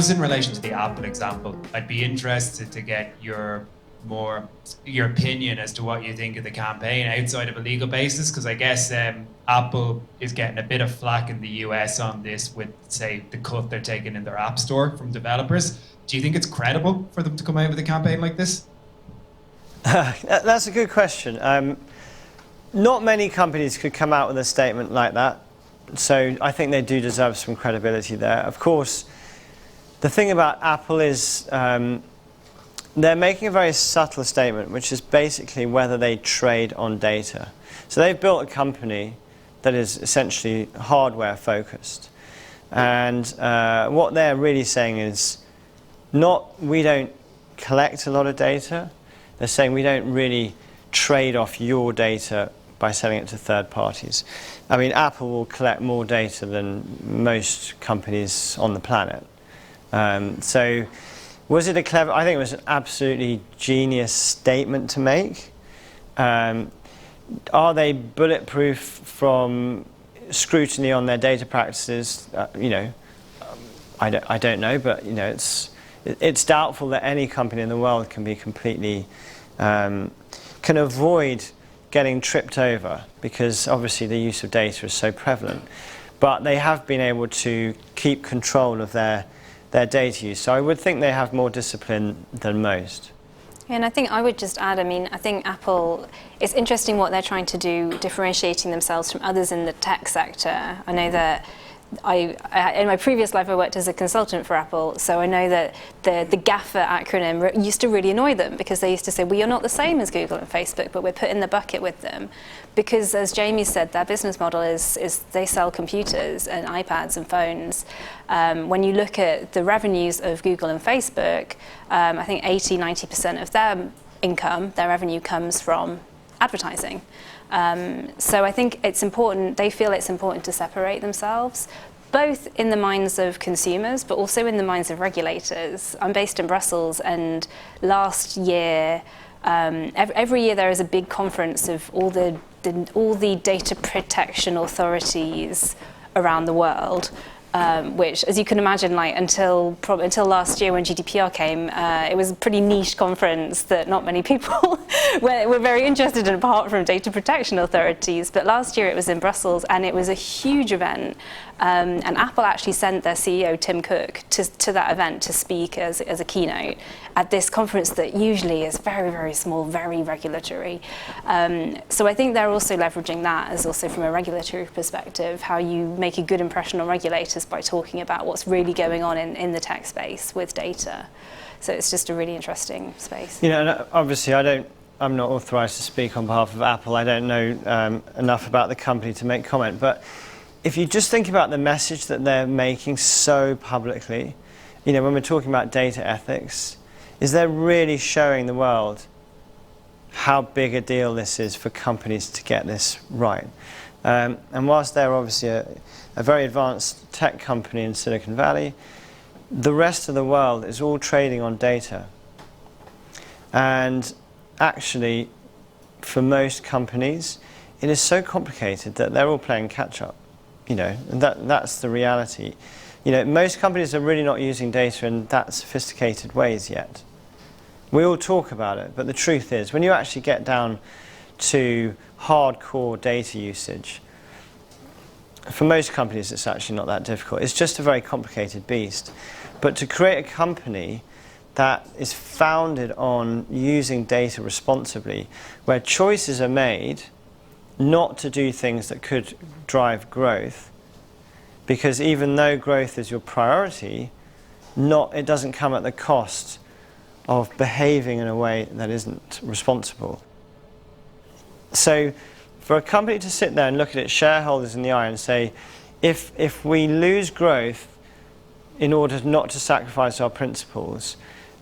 just in relation to the Apple example, I'd be interested to get your opinion as to what you think of the campaign outside of a legal basis, because I guess Apple is getting a bit of flack in the US on this with, say, the cut they're taking in their app store from developers. Do you think it's credible for them to come out with a campaign like this? That's a good question. Not many companies could come out with a statement like that, so I think they do deserve some credibility there. Of course, the thing about Apple is they're making a very subtle statement, which is basically whether they trade on data. So they've built a company that is essentially hardware focused. And what they're really saying is not we don't collect a lot of data. They're saying we don't really trade off your data by selling it to third parties. I mean, Apple will collect more data than most companies on the planet. So was it a clever, I think it was an absolutely genius statement to make. Are they bulletproof from scrutiny on their data practices? I don't know, but it's doubtful that any company in the world can be completely, can avoid getting tripped over, because obviously the use of data is so prevalent. But they have been able to keep control of their data use. So I would think they have more discipline than most. And I think I would just add, I think Apple, it's interesting what they're trying to do, differentiating themselves from others in the tech sector. I know that in my previous life I worked as a consultant for Apple, so I know that the GAFA acronym used to really annoy them, because they used to say, well, you're not the same as Google and Facebook, but we're put in the bucket with them. Because as Jamie said, their business model is they sell computers and iPads and phones. When you look at the revenues of Google and Facebook, I think 80-90% of their income, their revenue comes from advertising. So I think it's important, they feel it's important to separate themselves, both in the minds of consumers, but also in the minds of regulators. I'm based in Brussels, and last year, every year there is a big conference of all the data protection authorities around the world. Which, as you can imagine, until last year when GDPR came, it was a pretty niche conference that not many people were very interested in, apart from data protection authorities. But last year it was in Brussels, and it was a huge event. And Apple actually sent their CEO, Tim Cook, to that event to speak as a keynote at this conference that usually is very, very small, very regulatory. So I think they're also leveraging that as also from a regulatory perspective, how you make a good impression on regulators by talking about what's really going on in the tech space with data. So it's just a really interesting space. And obviously I'm not authorized to speak on behalf of Apple. I don't know enough about the company to make comment. But if you just think about the message that they're making so publicly, when we're talking about data ethics, is they're really showing the world how big a deal this is for companies to get this right. And whilst they're obviously a very advanced tech company in Silicon Valley, the rest of the world is all trading on data. And actually, for most companies, it is so complicated that they're all playing catch up. And that's the reality. Most companies are really not using data in that sophisticated ways yet. We all talk about it, but the truth is, when you actually get down to hardcore data usage, for most companies it's actually not that difficult. It's just a very complicated beast. But to create a company that is founded on using data responsibly, where choices are made not to do things that could drive growth, because even though growth is your priority, it doesn't come at the cost of behaving in a way that isn't responsible. So for a company to sit there and look at its shareholders in the eye and say, if we lose growth in order not to sacrifice our principles,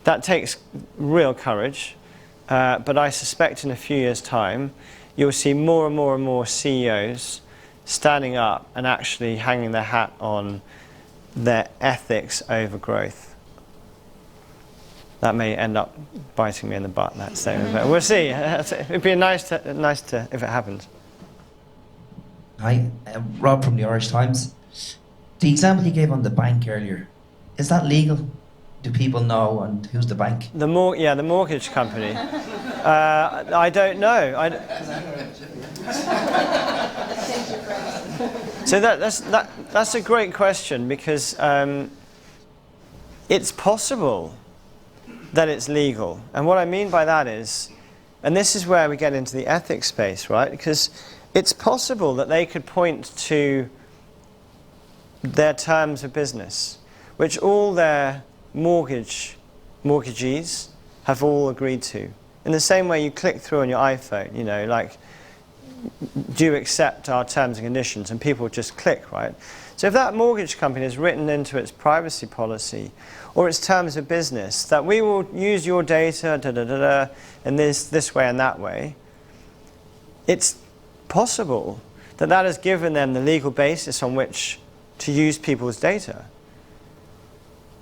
that takes real courage. But I suspect in a few years' time, you'll see more and more and more CEOs standing up and actually hanging their hat on their ethics over growth. That may end up biting me in the butt, that statement, but we'll see. It'd be nice to if it happens. Hi, Rob from the Irish Times. The example you gave on the bank earlier, Is that legal? Do people know, and who's the bank? The mortgage company. I don't know. So that's a great question, because it's possible that it's legal. And what I mean by that is, and this is where we get into the ethics space, right? Because it's possible that they could point to their terms of business, which all their mortgagees have all agreed to. In the same way you click through on your iPhone, you know, like, do you accept our terms and conditions? And people just click, right? So if that mortgage company has written into its privacy policy or its terms of business that we will use your data in this way and that way, it's possible that that has given them the legal basis on which to use people's data.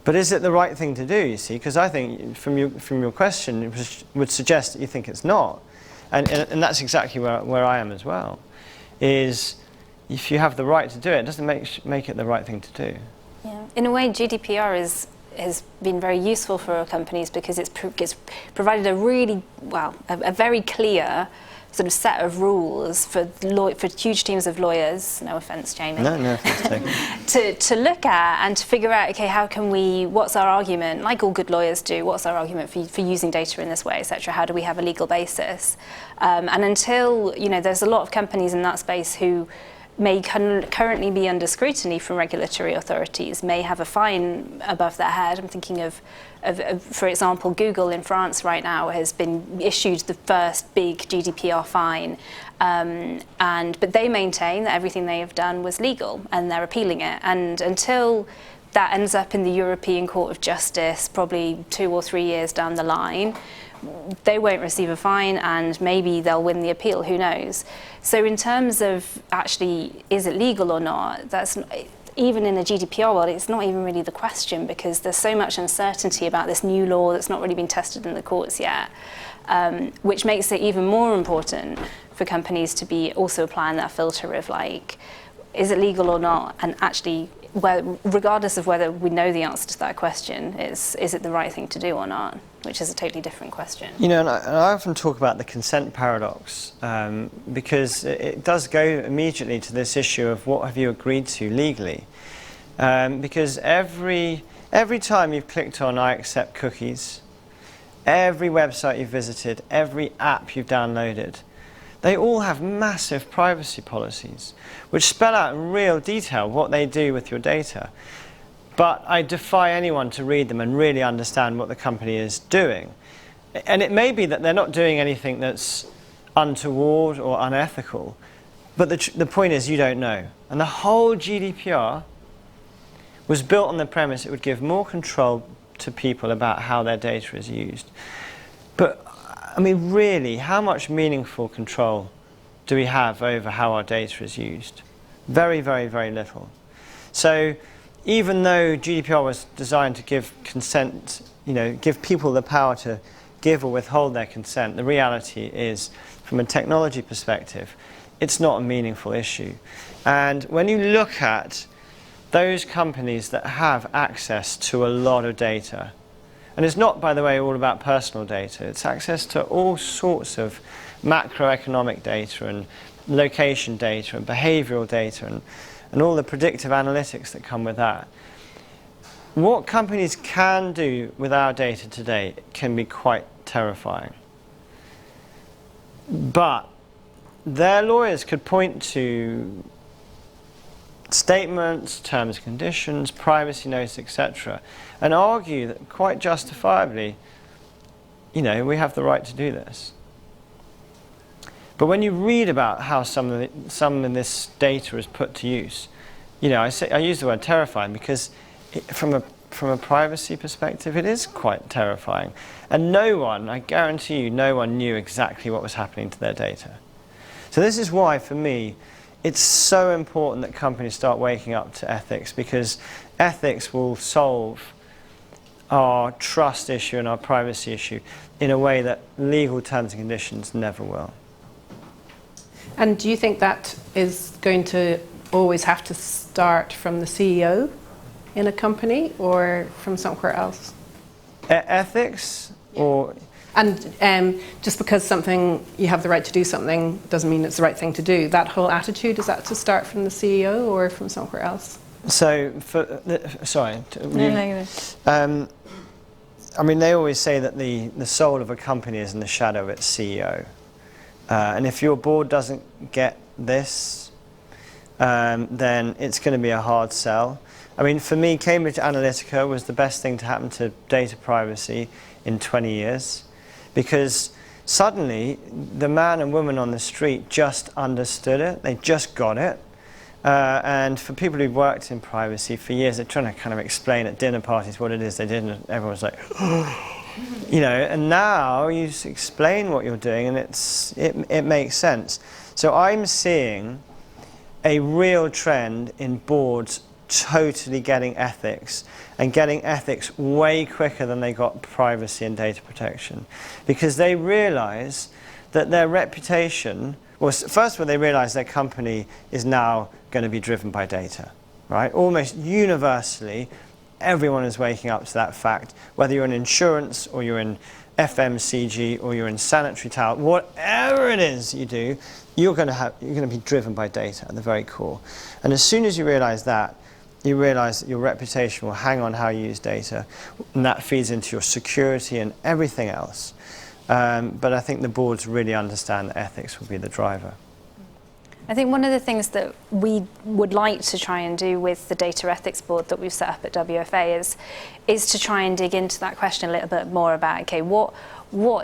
But is it the right thing to do, you see? Because I think from your question, it would suggest that you think it's not. And that's exactly where I am as well, is if you have the right to do it, it doesn't make it the right thing to do. Yeah. In a way, GDPR has been very useful for our companies because it's provided a really, a very clear sort of set of rules for huge teams of lawyers, no offence, Jamie, no offence, to look at and to figure out, okay, what's our argument, like all good lawyers do, what's our argument for using data in this way, etc. How do we have a legal basis? And until, there's a lot of companies in that space who may currently be under scrutiny from regulatory authorities, may have a fine above their head. I'm thinking of, for example, Google in France right now has been issued the first big GDPR fine, but they maintain that everything they have done was legal and they're appealing it. And until that ends up in the European Court of Justice, probably 2 or 3 years down the line, they won't receive a fine and maybe they'll win the appeal, who knows. So in terms of actually, is it legal or not, that's even in a GDPR world, it's not even really the question because there's so much uncertainty about this new law that's not really been tested in the courts yet, which makes it even more important for companies to be also applying that filter of like, is it legal or not? And actually, regardless of whether we know the answer to that question, is it the right thing to do or not? Which is a totally different question. And I often talk about the consent paradox because it does go immediately to this issue of what have you agreed to legally. Because every time you've clicked on I accept cookies, every website you've visited, every app you've downloaded, they all have massive privacy policies which spell out in real detail what they do with your data. But I defy anyone to read them and really understand what the company is doing. And it may be that they're not doing anything that's untoward or unethical, but the point is you don't know. And the whole GDPR was built on the premise it would give more control to people about how their data is used. But I mean, really, how much meaningful control do we have over how our data is used? Very, very, very little. So even though GDPR was designed to give consent, give people the power to give or withhold their consent, the reality is, from a technology perspective, it's not a meaningful issue. And when you look at those companies that have access to a lot of data, and it's not, by the way, all about personal data. It's access to all sorts of macroeconomic data and location data and behavioral data and all the predictive analytics that come with that. What companies can do with our data today can be quite terrifying. But their lawyers could point to statements, terms and conditions, privacy notice, etc., and argue that quite justifiably, we have the right to do this. But when you read about how some of this data is put to use, I use the word terrifying because from a privacy perspective, it is quite terrifying. And no one, I guarantee you, no one knew exactly what was happening to their data. So this is why, for me, it's so important that companies start waking up to ethics, because ethics will solve our trust issue and our privacy issue in a way that legal terms and conditions never will. And do you think that is going to always have to start from the CEO? in a company or from somewhere else? Ethics or... And just because you have the right to do something doesn't mean it's the right thing to do. That whole attitude, is that to start from the CEO or from somewhere else? So, I mean, they always say that the soul of a company is in the shadow of its CEO. And if your board doesn't get this, then it's going to be a hard sell. I mean, for me, Cambridge Analytica was the best thing to happen to data privacy in 20 years. Because suddenly, the man and woman on the street just understood it. They just got it. And for people who've worked in privacy for years, they're trying to kind of explain at dinner parties what it is they did, and everyone's like, you know, and now you just explain what you're doing, and it makes sense. So I'm seeing a real trend in boards totally getting ethics, and getting ethics way quicker than they got privacy and data protection, because they realize that their reputation, well, first of all, they realize their company is now going to be driven by data, right? Almost universally, everyone is waking up to that fact, whether you're in insurance or you're in FMCG or you're in sanitary towel, whatever it is you do, you're going to be driven by data at the very core. And as soon as you realize that, you realize that your reputation will hang on how you use data, and that feeds into your security and everything else. But I think the boards really understand that ethics will be the driver. I think one of the things that we would like to try and do with the data ethics board that we've set up at WFA is to try and dig into that question a little bit more about, okay, what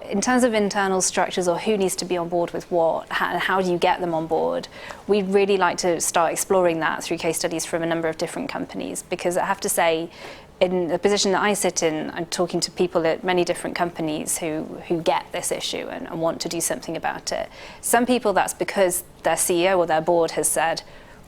in terms of internal structures, or who needs to be on board with what, and how do you get them on board? We'd really like to start exploring that through case studies from a number of different companies, because I have to say, in the position that I sit in, I'm talking to people at many different companies who get this issue and want to do something about it. Some people, that's because their CEO or their board has said,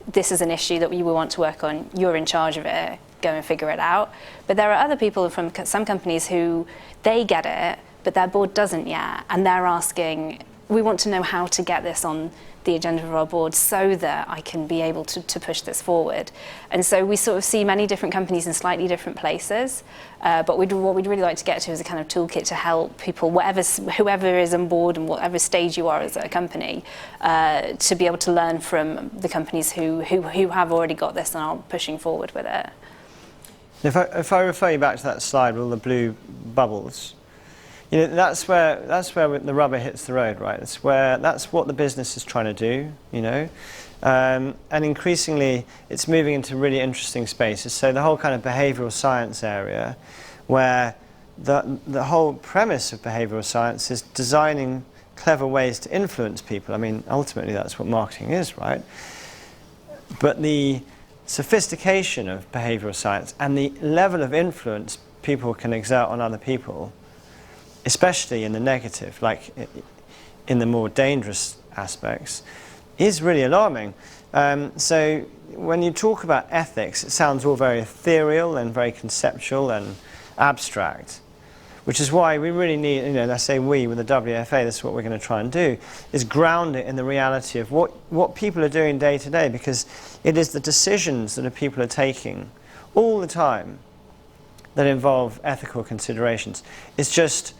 this is an issue that we want to work on, you're in charge of it, go and figure it out. But there are other people from some companies who, they get it, but their board doesn't yet, and they're asking, we want to know how to get this on the agenda of our board so that I can be able to push this forward. And so we sort of see many different companies in slightly different places, but what we'd really like to get to is a kind of toolkit to help people, whoever is on board and whatever stage you are as a company, to be able to learn from the companies who have already got this and are pushing forward with it. If I refer you back to that slide with all the blue bubbles, you know, that's where the rubber hits the road, right? That's what the business is trying to do, you know. And increasingly, it's moving into really interesting spaces. So the whole kind of behavioral science area, where the whole premise of behavioral science is designing clever ways to influence people. I mean, ultimately, that's what marketing is, right? But the sophistication of behavioral science and the level of influence people can exert on other people, especially in the negative, like in the more dangerous aspects, is really alarming. So when you talk about ethics, it sounds all very ethereal and very conceptual and abstract, which is why we really need, you know, I say we with the WFA, this is what we're going to try and do, is ground it in the reality of what people are doing day to day, because it is the decisions that people are taking all the time that involve ethical considerations. It's just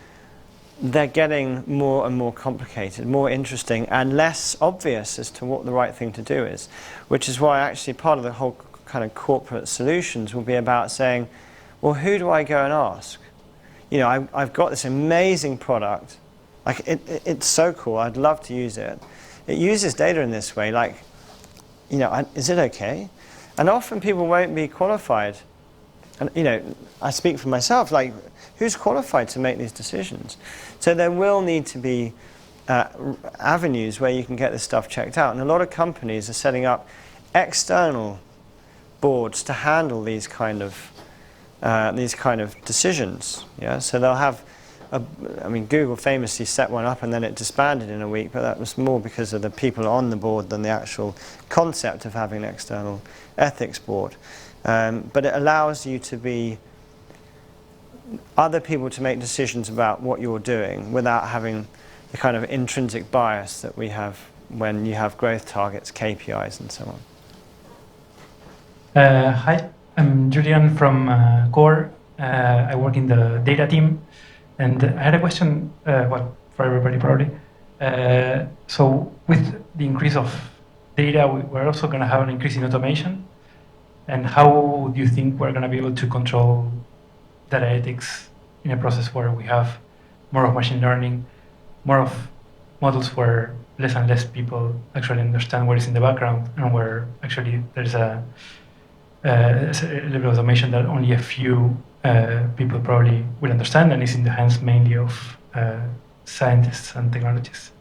they're getting more and more complicated, more interesting, and less obvious as to what the right thing to do is, which is why actually part of the whole kind of corporate solutions will be about saying, well, who do I go and ask? You know, I've got this amazing product, like it's so cool, I'd love to use it. It uses data in this way, like, you know, is it okay? And often people won't be qualified. And, you know, I speak for myself, like, who's qualified to make these decisions? So there will need to be avenues where you can get this stuff checked out. And a lot of companies are setting up external boards to handle these kind of decisions. Yeah, so they'll have, I mean, Google famously set one up and then it disbanded in a week, but that was more because of the people on the board than the actual concept of having an external ethics board. But it allows you to be other people to make decisions about what you're doing without having the kind of intrinsic bias that we have when you have growth targets, KPIs, and so on. Hi, I'm Julian from Core. I work in the data team, and I had a question, for everybody probably. So with the increase of data, we're also going to have an increase in automation. And how do you think we're going to be able to control data ethics in a process where we have more of machine learning, more of models where less and less people actually understand what is in the background, and where actually there's a level of automation that only a few people probably will understand, and is in the hands mainly of scientists and technologists?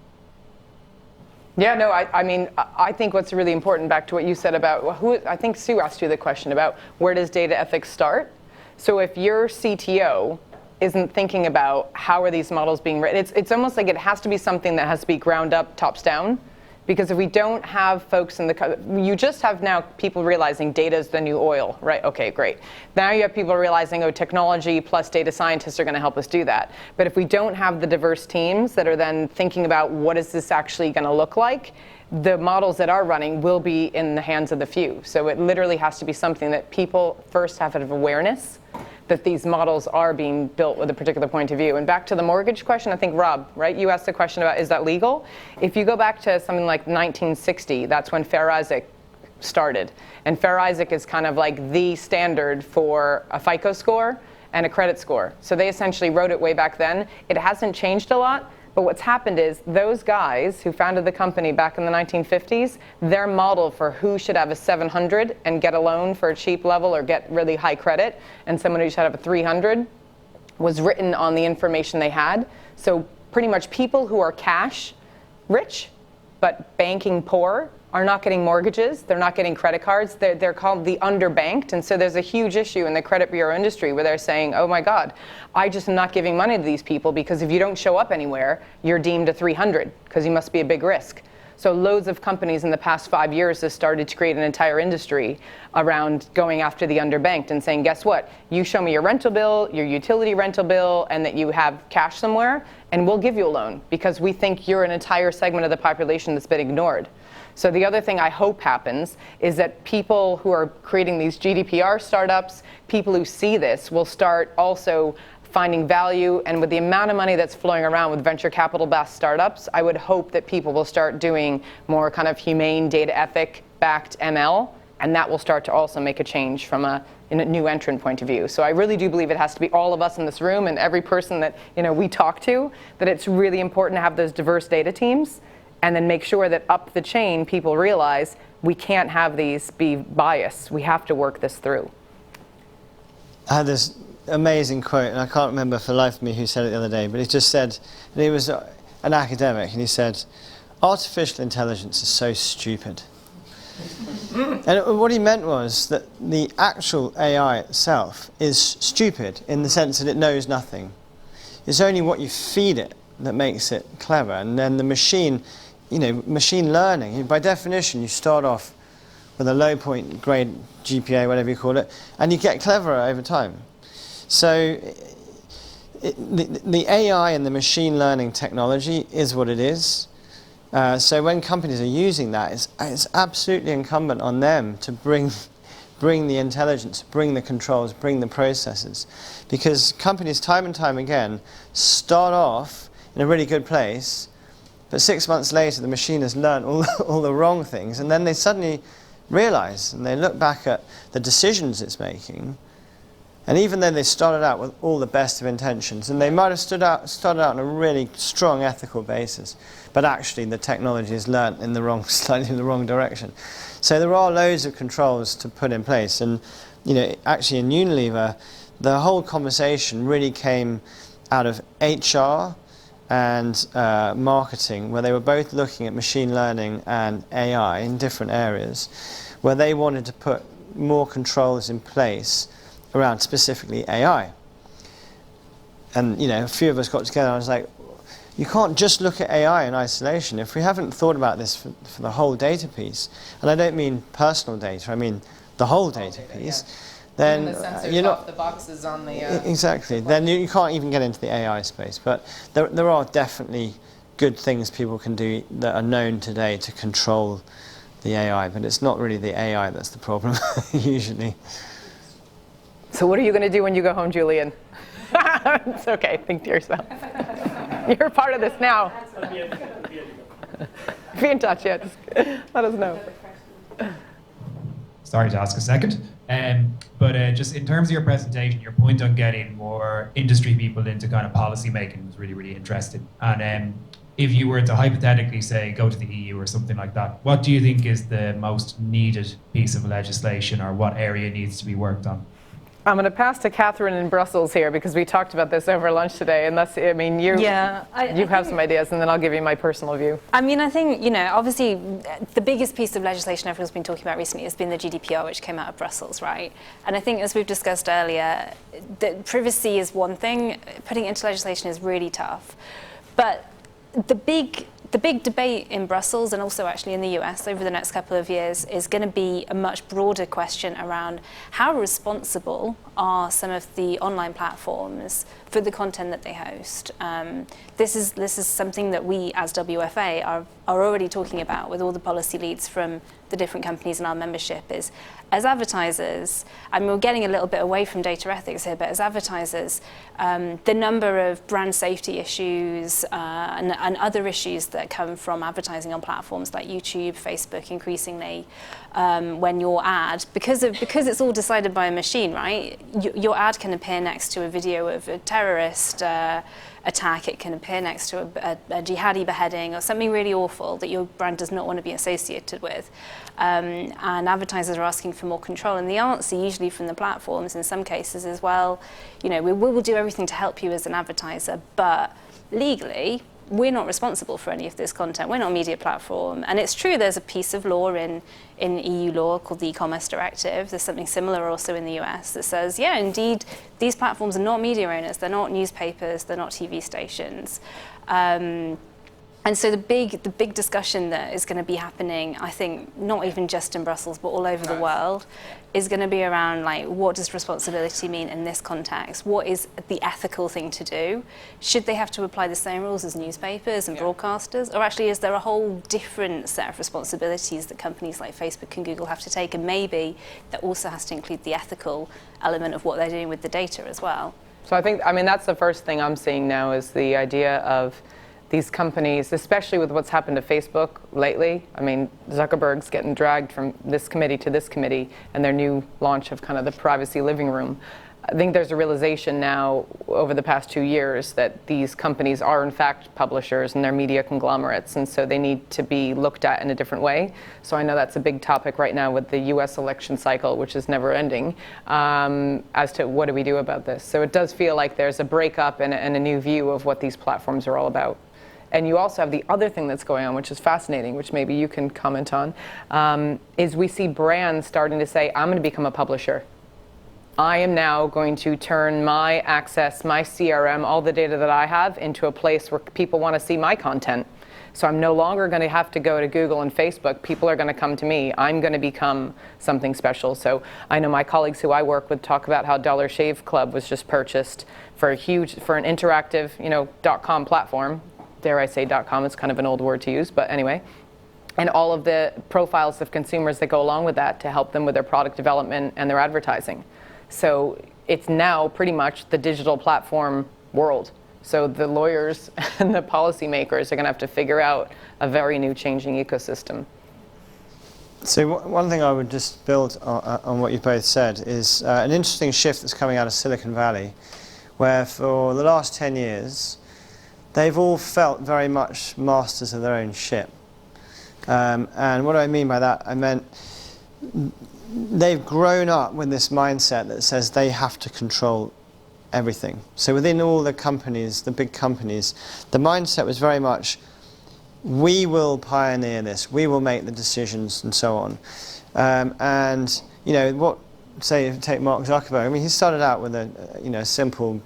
Yeah, no, I think what's really important, back to what you said about I think Sue asked you the question about where does data ethics start? So if your CTO isn't thinking about how are these models being written, it's almost like it has to be something that has to be ground up, tops down. Because if we don't have folks in you just have now people realizing data is the new oil, right? Okay, great. Now you have people realizing, oh, technology plus data scientists are going to help us do that. But if we don't have the diverse teams that are then thinking about what is this actually going to look like, the models that are running will be in the hands of the few. So it literally has to be something that people first have an awareness that these models are being built with a particular point of view. And back to the mortgage question, I think, Rob, right? You asked the question about, is that legal? If you go back to something like 1960, that's when Fair Isaac started. And Fair Isaac is kind of like the standard for a FICO score and a credit score. So they essentially wrote it way back then. It hasn't changed a lot. But what's happened is those guys who founded the company back in the 1950s, their model for who should have a 700 and get a loan for a cheap level or get really high credit, and someone who should have a 300, was written on the information they had. So pretty much people who are cash rich but banking poor are not getting mortgages, they're not getting credit cards, they're called the underbanked. And so there's a huge issue in the credit bureau industry where they're saying, oh my God, I just am not giving money to these people because if you don't show up anywhere, you're deemed a 300 because you must be a big risk. So loads of companies in the past 5 years have started to create an entire industry around going after the underbanked and saying, guess what? You show me your rental bill, your utility rental bill, and that you have cash somewhere, and we'll give you a loan because we think you're an entire segment of the population that's been ignored. So the other thing I hope happens is that people who are creating these GDPR startups, people who see this, will start also finding value. And with the amount of money that's flowing around with venture capital-backed startups, I would hope that people will start doing more kind of humane data ethic-backed ML, and that will start to also make a change from a new entrant point of view. So I really do believe it has to be all of us in this room and every person that we talk to, that it's really important to have those diverse data teams, and then make sure that up the chain people realize we can't have these be biased. We have to work this through. I had this amazing quote, and I can't remember for the life of me who said it the other day, but he just said, and he was an academic, and he said, artificial intelligence is so stupid. And what he meant was that the actual AI itself is stupid in the sense that it knows nothing. It's only what you feed it that makes it clever, and then the machine, machine learning, by definition, you start off with a low point grade GPA, whatever you call it, and you get cleverer over time. So the AI and the machine learning technology is what it is. So when companies are using that, it's absolutely incumbent on them to bring the intelligence, bring the controls, bring the processes. Because companies, time and time again, start off in a really good place, but 6 months later the machine has learned all the wrong things, and then they suddenly realize, and they look back at the decisions it's making, and even though they started out with all the best of intentions, and they might have started out on a really strong ethical basis, but actually the technology has learnt slightly in the wrong direction. So there are loads of controls to put in place, and actually in Unilever, the whole conversation really came out of HR and marketing, where they were both looking at machine learning and AI in different areas, where they wanted to put more controls in place around specifically AI. And a few of us got together and I was like, you can't just look at AI in isolation. If we haven't thought about this for the whole data piece, and I don't mean personal data, I mean the whole data piece, then you're not the boxes on the exactly. Then you can't even get into the AI space. But there are definitely good things people can do that are known today to control the AI. But it's not really the AI that's the problem usually. So what are you going to do when you go home, Julian? It's okay. Think to yourself. You're part of this now. Be in touch. Yeah, just let us know. Sorry to ask a second. But just in terms of your presentation, your point on getting more industry people into kind of policy making was really, really interesting. And if you were to hypothetically say go to the EU or something like that, what do you think is the most needed piece of legislation, or what area needs to be worked on? I'm going to pass to Catherine in Brussels here, because we talked about this over lunch today. Unless, I mean, you have some ideas, and then I'll give you my personal view. I mean, I think, obviously the biggest piece of legislation everyone's been talking about recently has been the GDPR, which came out of Brussels, right? And I think, as we've discussed earlier, that privacy is one thing. Putting it into legislation is really tough. But the big debate in Brussels, and also actually in the US over the next couple of years, is going to be a much broader question around how responsible are some of the online platforms for the content that they host. This is something that we as WFA are already talking about with all the policy leads from the different companies in our membership. Is as advertisers, and we're getting a little bit away from data ethics here, but as advertisers, the number of brand safety issues and other issues that come from advertising on platforms like YouTube, Facebook, increasingly, when your ad, because it's all decided by a machine, right? Your ad can appear next to a video of a terrorist attack. It can appear next to a jihadi beheading or something really awful that your brand does not want to be associated with. And advertisers are asking for more control. And the answer, usually from the platforms, in some cases, is, well, we will do everything to help you as an advertiser, but legally, we're not responsible for any of this content. We're not a media platform. And it's true, there's a piece of law in EU law called the eCommerce Directive. There's something similar also in the US that says, yeah, indeed, these platforms are not media owners. They're not newspapers. They're not TV stations. And so the big discussion that is going to be happening, I think, not even just in Brussels, but all over the world, is going to be around, like, what does responsibility mean in this context? What is the ethical thing to do? Should they have to apply the same rules as newspapers and broadcasters? Or actually, is there a whole different set of responsibilities that companies like Facebook and Google have to take? And maybe that also has to include the ethical element of what they're doing with the data as well. So I mean, that's the first thing I'm seeing now, is the idea of these companies, especially with what's happened to Facebook lately. I mean, Zuckerberg's getting dragged from this committee to this committee, and their new launch of kind of the privacy living room. I think there's a realization now over the past 2 years that these companies are in fact publishers and they're media conglomerates, and so they need to be looked at in a different way. So I know that's a big topic right now with the US election cycle, which is never ending, as to what do we do about this. So it does feel like there's a breakup and a new view of what these platforms are all about. And you also have the other thing that's going on, which is fascinating, which maybe you can comment on, is we see brands starting to say, I'm going to become a publisher. I am now going to turn my access, my CRM, all the data that I have, into a place where people want to see my content. So I'm no longer going to have to go to Google and Facebook. People are going to come to me. I'm going to become something special. So I know my colleagues who I work with talk about how Dollar Shave Club was just purchased for an interactive, .com platform. Dare I say .com, it's kind of an old word to use, but anyway. And all of the profiles of consumers that go along with that to help them with their product development and their advertising. So it's now pretty much the digital platform world. So the lawyers and the policymakers are going to have to figure out a very new changing ecosystem. So one thing I would just build on what you both said is an interesting shift that's coming out of Silicon Valley, where for the last 10 years, they've all felt very much masters of their own ship. And what do I mean by that? I meant they've grown up with this mindset that says they have to control everything. So within all the companies, the big companies, the mindset was very much, we will pioneer this, we will make the decisions, and so on. And take Mark Zuckerberg. I mean, he started out with a simple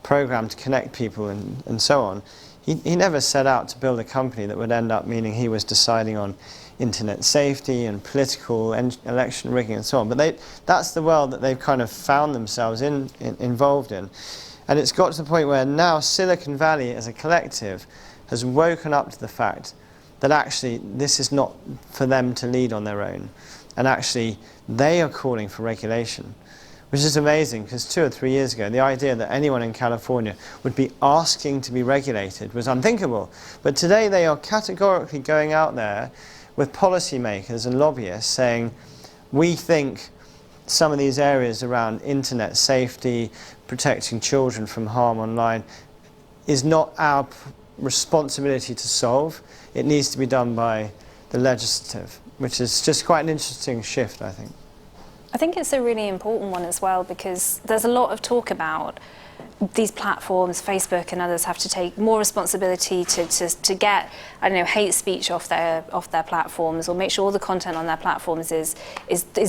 program to connect people and so on. He never set out to build a company that would end up meaning he was deciding on internet safety and political election rigging and so on. But that's the world that they've kind of found themselves involved in. And it's got to the point where now Silicon Valley as a collective has woken up to the fact that actually this is not for them to lead on their own. And actually they are calling for regulation. which is amazing because 2 or 3 years ago, the idea that anyone in California would be asking to be regulated was unthinkable. But today they are categorically going out there with policymakers and lobbyists saying, we think some of these areas around internet safety, protecting children from harm online, is not our responsibility to solve. It needs to be done by the legislative, which is just quite an interesting shift, I think. I think it's a really important one as well, because there's a lot of talk about these platforms, Facebook and others, have to take more responsibility to get, I don't know, hate speech off their platforms, or make sure all the content on their platforms is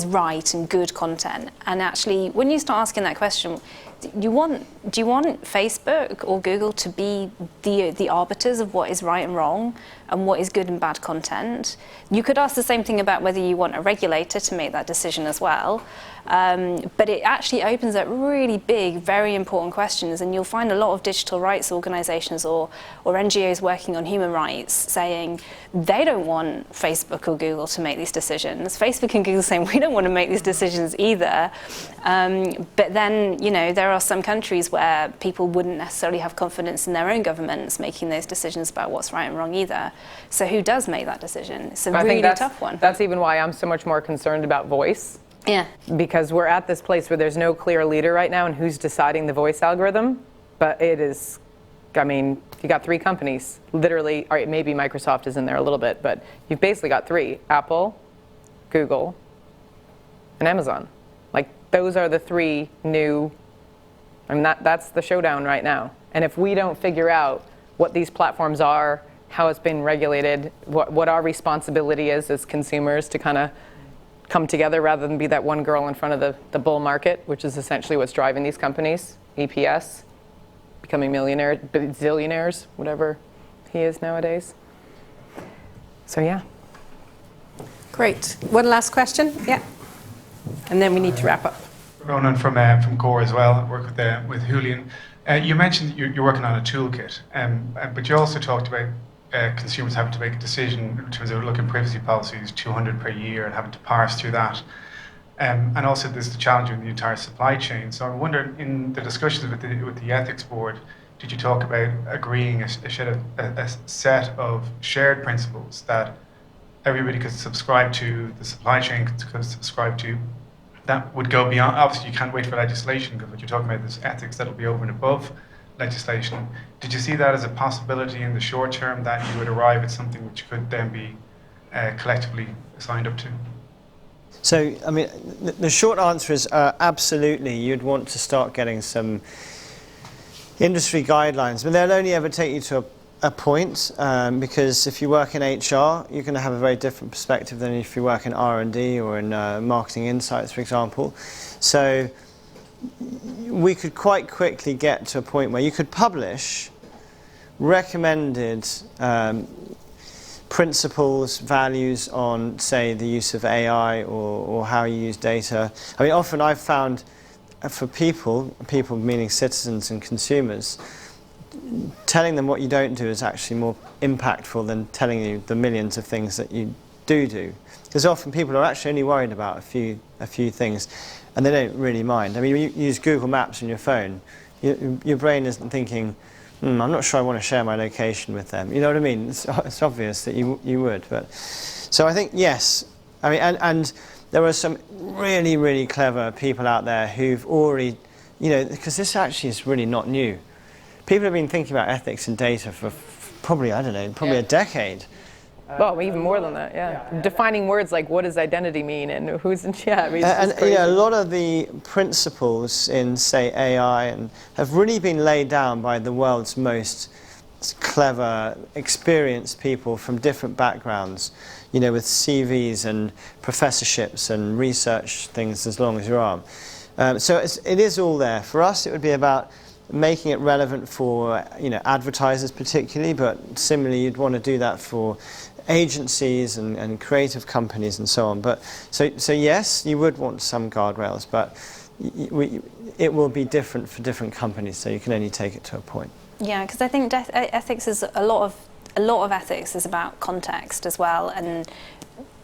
right and good content. And actually, when you start asking that question, do you want Facebook or Google to be the arbiters of what is right and wrong and what is good and bad content? You could ask the same thing about whether you want a regulator to make that decision as well. But it actually opens up really big, very important questions, and you'll find a lot of digital rights organisations or NGOs working on human rights saying they don't want Facebook or Google to make these decisions. Facebook and Google saying we don't want to make these decisions either. But then, you know, there are some countries where people wouldn't necessarily have confidence in their own governments making those decisions about what's right and wrong either. So who does make that decision? It's a really tough one. That's even why I'm so much more concerned about voice. Yeah. Because we're at this place where there's no clear leader right now in who's deciding the voice algorithm. But it is, I mean, you got 3 companies, literally, all right, maybe Microsoft is in there a little bit, but you've basically got 3, Apple, Google, and Amazon. Like, those are the 3 new, I mean, that's the showdown right now. And if we don't figure out what these platforms are, how it's been regulated, what our responsibility is as consumers to kind of come together rather than be that one girl in front of the bull market, which is essentially what's driving these companies, EPS, becoming millionaires, zillionaires, whatever he is nowadays. So yeah. Great. One last question? Yeah. And then we need to wrap up. Ronan from Core as well. I work with Julian. You mentioned you're working on a toolkit, but you also talked about consumers having to make a decision in terms of looking at privacy policies, 200 per year, and having to parse through that. And also there's the challenge in the entire supply chain. So I wonder, in the discussions with the ethics board, did you talk about agreeing a set of shared principles that everybody could subscribe to, the supply chain could subscribe to, that would go beyond? Obviously you can't wait for legislation, because what you're talking about is ethics that'll be over and above legislation. Did you see that as a possibility in the short term, that you would arrive at something which could then be collectively signed up to? So, I mean, the short answer is absolutely. You'd want to start getting some industry guidelines, but they'll only ever take you to a point, because if you work in HR, you're going to have a very different perspective than if you work in R&D or in marketing insights, for example. So we could quite quickly get to a point where you could publish recommended principles, values on, say, the use of AI or how you use data. I mean, often I've found for people meaning citizens and consumers, telling them what you don't do is actually more impactful than telling you the millions of things that you do. Because often people are actually only worried about a few things, and they don't really mind. I mean, when you use Google Maps on your phone, your brain isn't thinking, I'm not sure I want to share my location with them. You know what I mean? It's obvious that you would. But so I think, yes. I mean, and there are some really, really clever people out there who've already, because this actually is really not new. People have been thinking about ethics and data for probably, a decade. Well, even more than that, yeah. Defining words like what does identity mean and who's in chat. I mean, and a lot of the principles in, say, AI have really been laid down by the world's most clever, experienced people from different backgrounds, with CVs and professorships and research things as long as your arm. So it is all there. For us, it would be about making it relevant for advertisers particularly, but similarly you'd want to do that for agencies and creative companies and so on. But so yes, you would want some guardrails, but it will be different for different companies, so you can only take it to a point. Yeah, because I think ethics is a lot of ethics is about context as well, and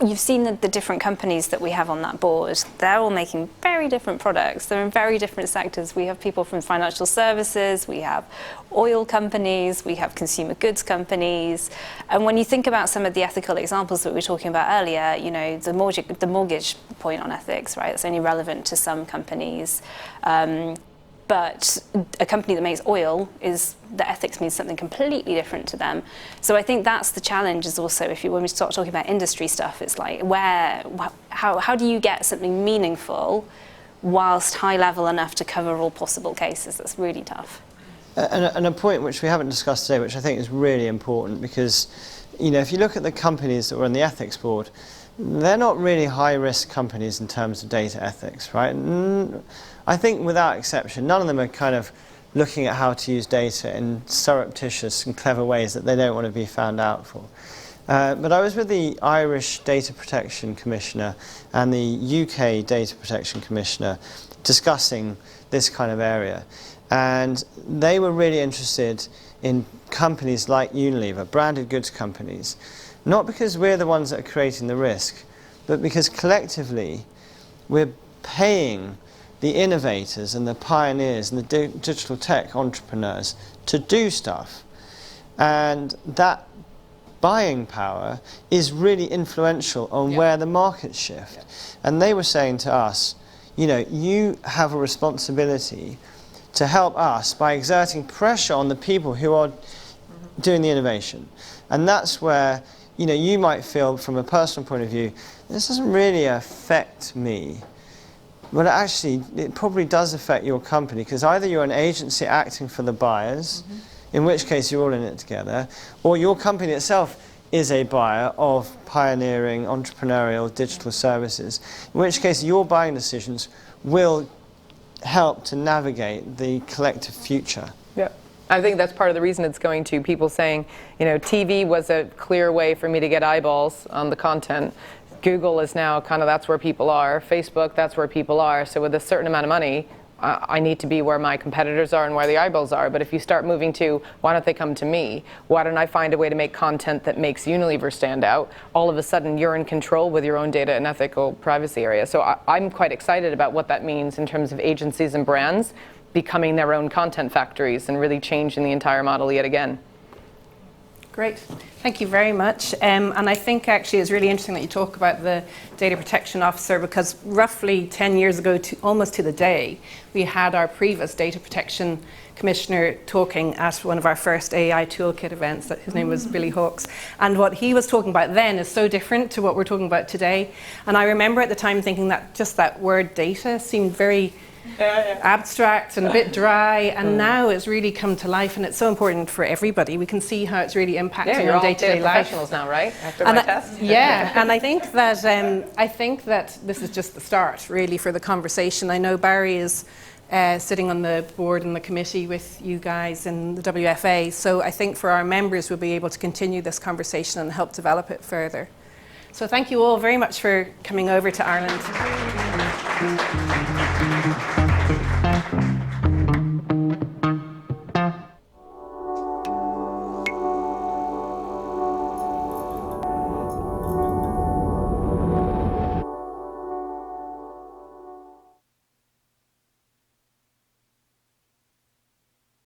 you've seen the different companies that we have on that board. They're all making very different products. They're in very different sectors. We have people from financial services, we have oil companies, we have consumer goods companies. And when you think about some of the ethical examples that we were talking about earlier, you know, the mortgage point on ethics, right? It's only relevant to some companies. But a company that makes oil, the ethics means something completely different to them. So I think that's the challenge is also, when we start talking about industry stuff, it's like how do you get something meaningful whilst high level enough to cover all possible cases? That's really tough. And a point which we haven't discussed today, which I think is really important, because you know, if you look at the companies that were on the ethics board, they're not really high-risk companies in terms of data ethics, right? I think without exception, none of them are kind of looking at how to use data in surreptitious and clever ways that they don't want to be found out for. But I was with the Irish Data Protection Commissioner and the UK Data Protection Commissioner discussing this kind of area. And they were really interested in companies like Unilever, branded goods companies, not because we're the ones that are creating the risk, but because collectively we're paying the innovators and the pioneers and the digital tech entrepreneurs to do stuff. And that buying power is really influential on where the markets shift. And they were saying to us, you know, you have a responsibility to help us by exerting pressure on the people who are doing the innovation. And that's where, you know, you might feel from a personal point of view, this doesn't really affect me. Well, actually, it probably does affect your company, because either you're an agency acting for the buyers, in which case you're all in it together, or your company itself is a buyer of pioneering, entrepreneurial digital services, in which case your buying decisions will help to navigate the collective future. Yeah. I think that's part of the reason it's going to people saying, you know, TV was a clear way for me to get eyeballs on the content. Google is now kind of, that's where people are. Facebook, that's where people are. So with a certain amount of money, I need to be where my competitors are and where the eyeballs are. But if you start moving to, why don't they come to me? Why don't I find a way to make content that makes Unilever stand out? All of a sudden, you're in control with your own data and ethical privacy area. So I'm quite excited about what that means in terms of agencies and brands becoming their own content factories and really changing the entire model yet again. Great. Thank you very much. And I think actually it's really interesting that you talk about the Data Protection Officer, because roughly 10 years ago, almost to the day, we had our previous Data Protection Commissioner talking at one of our first AI Toolkit events. His name was Billy Hawkes. And what he was talking about then is so different to what we're talking about today. And I remember at the time thinking that just that word data seemed very abstract and a bit dry, and now it's really come to life, and it's so important for everybody. We can see how it's really impacting you're on all day-to-day life. professionals now, right? After my test. Yeah, and I think that this is just the start, really, for the conversation. I know Barry is sitting on the board and the committee with you guys in the WFA, so I think for our members we'll be able to continue this conversation and help develop it further. So thank you all very much for coming over to Ireland.